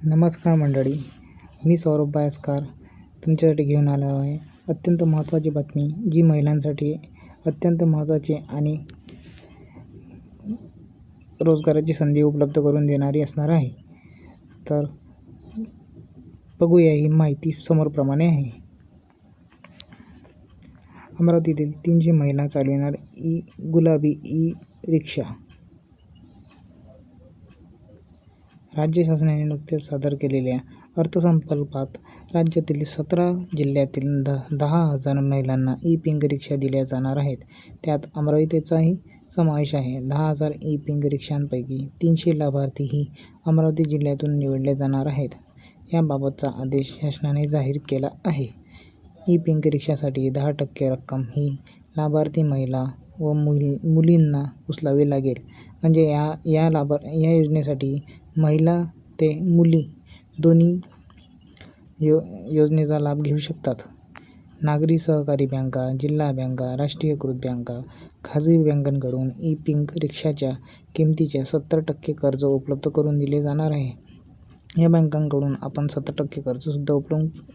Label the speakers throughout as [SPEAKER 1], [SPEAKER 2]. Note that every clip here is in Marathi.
[SPEAKER 1] नमस्कार मंडळी, मी सौरभ बायस्कार तुमच्यासाठी घेऊन आलो आहे अत्यंत महत्त्वाची बातमी, जी महिलांसाठी अत्यंत महत्त्वाची आणि रोजगाराची संधी उपलब्ध करून देणारी असणार आहे। तर बघूया ही माहिती समोरप्रमाणे आहे। अमरावतीतील 300 महिला चालविणार गुलाबी ई-रिक्षा। राज्य शासनाने नुकतेच सादर केलेल्या अर्थसंकल्पात राज्यातील 17 जिल्ह्यातील 10,000 महिलांना ई-पिंक रिक्षा दिल्या जाणार आहेत। त्यात अमरावतीचाही समावेश आहे। 10,000 ई-पिंक रिक्षांपैकी 300 लाभार्थी ही अमरावती जिल्ह्यातून निवडले जाणार आहेत। याबाबतचा आदेश शासनाने जाहीर केला आहे। ई-पिंक रिक्षासाठी 10% रक्कम ही लाभार्थी महिला व मुलींना उचलावी लागेल। म्हणजे या योजनेसाठी महिला ते मुली दोन्ही योजनेचा लाभ घेऊ शकतात। नागरी सहकारी बँका, जिल्हा बँका, राष्ट्रीयकृत बँका, खाजगी बँकांकडून ई-पिंक रिक्षाच्या किमतीचे 70% कर्ज उपलब्ध करून दिले जाणार आहे। या बँकांकडून आपण 70% कर्जसुद्धा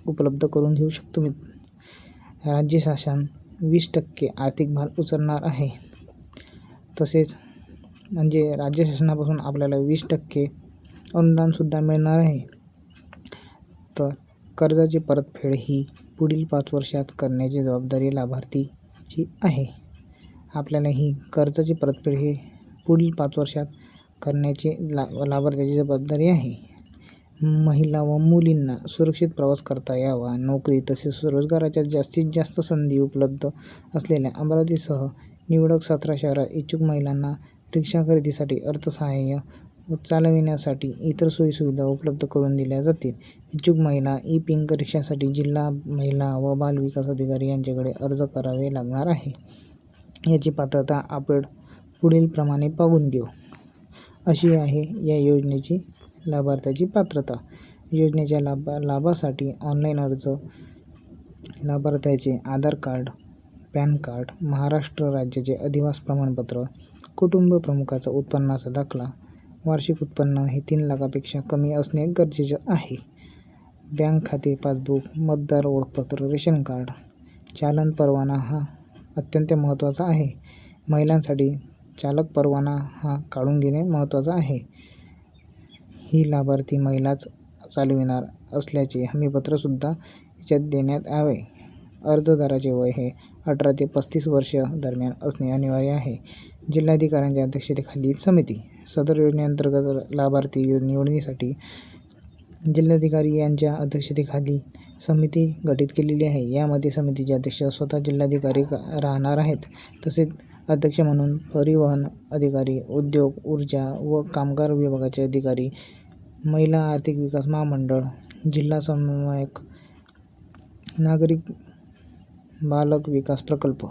[SPEAKER 1] उपलब्ध करून घेऊ शकतो। राज्य शासन 20% आर्थिक भार उचलणार आहे। तसेच म्हणजे राज्य शासनापासून आपल्याला 20% अनुदानसुद्धा मिळणार आहे। तर कर्जाची परतफेड ही पुढील 5 वर्षात करण्याची जबाबदारी लाभार्थीची आहे। आपल्याला ही कर्जाची परतफेड ही पुढील 5 वर्षात करण्याची लाभार्थ्याची जबाबदारी आहे। महिला व मुलींना सुरक्षित प्रवास करता यावा, नोकरी तसेच रोजगाराच्या जास्तीत जास्त संधी उपलब्ध असलेल्या अमरावतीसह निवडक 17 शहरात इच्छुक महिलांना रिक्षा खरेदीसाठी अर्थसहाय्य व चालविण्यासाठी इतर सोयीसुविधा उपलब्ध करून दिल्या जातील। इच्छुक महिला ई-पिंक रिक्षासाठी जिल्हा महिला व बाल विकास अधिकारी यांच्याकडे अर्ज करावे लागणार आहे। याची पात्रता आपण पुढील प्रमाणे पाहून घेऊ। अशी आहे या योजनेची लाभार्थ्याची पात्रता। योजनेच्या लाभासाठी ऑनलाईन अर्ज, लाभार्थ्याचे आधार कार्ड, पॅन कार्ड, महाराष्ट्र राज्याचे अधिवास प्रमाणपत्र, कुटुंब प्रमुखाचा उत्पन्नाचा दाखला, वार्षिक उत्पन्न हे 3 लाखापेक्षा कमी असणे गरजेचे आहे। बँक खाते पासबुक, मतदार ओळखपत्र, रेशन कार्ड, चालन परवाना हा अत्यंत महत्त्वाचा आहे। महिलांसाठी चालक परवाना हा काढून घेणे महत्त्वाचा आहे। ही लाभार्थी महिलाच चालविणार असल्याचे हमीपत्रसुद्धा याच्यात देण्यात यावे। अर्जदाराचे वय हे 18 ते 35 वर्ष दरम्यान असणे अनिवार्य आहे। जिल्हाधिकाऱ्यांच्या अध्यक्षतेखालील समिती। सदर योजनेअंतर्गत लाभार्थी निवडीसाठी जिल्हाधिकारी यांच्या अध्यक्षतेखाली समिती गठीत केलेली आहे। यामध्ये समितीचे अध्यक्ष स्वतः जिल्हाधिकारी राहणार आहेत। तसेच अध्यक्ष म्हणून परिवहन अधिकारी, उद्योग, ऊर्जा व कामगार विभागाचे अधिकारी, महिला आर्थिक विकास महामंडळ, जिल्हा समन्वयक, नागरिक बालक विकास प्रकल्प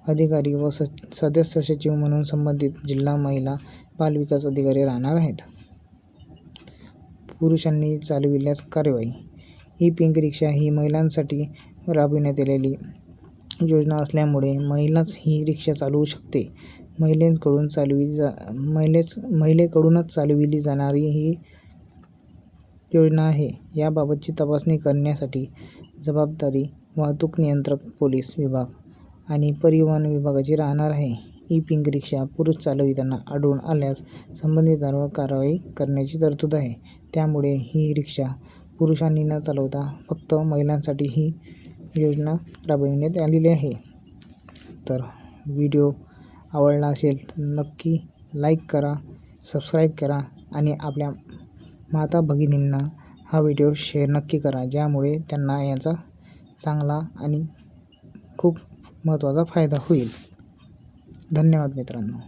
[SPEAKER 1] अधिकारी व सदस्य सचिव म्हणून संबंधित जिल्हा महिला बाल विकास अधिकारी राहणार आहेत। पुरुषांनी चालविल्यास कार्यवाही। ई-पिंक रिक्षा ही महिलांसाठी राबविण्यात आलेली योजना असल्यामुळे महिलाच ही रिक्षा चालवू शकते। महिलेकडूनच चालविली जाणारी ही योजना आहे। याबाबतची तपासणी करण्यासाठी जबाबदारी वाहतूक नियंत्रक, पोलीस विभाग आणि परिवहन विभागाची राहणार आहे। ई-पिंक रिक्षा पुरुष चालविताना आढळून आल्यास संबंधितांवर कारवाई करण्याची तरतूद आहे। त्यामुळे ही रिक्षा पुरुषांनी न चालवता फक्त महिलांसाठी ही योजना राबविण्यात आलेली आहे। तर व्हिडिओ आवडला असेल तर नक्की लाईक करा, सबस्क्राईब करा आणि आपल्या माता भगिनींना हा व्हिडिओ शेअर नक्की करा, ज्यामुळे त्यांना याचा चांगला आणि खूप महत्त्वाचा फायदा होईल। धन्यवाद मित्रांनो।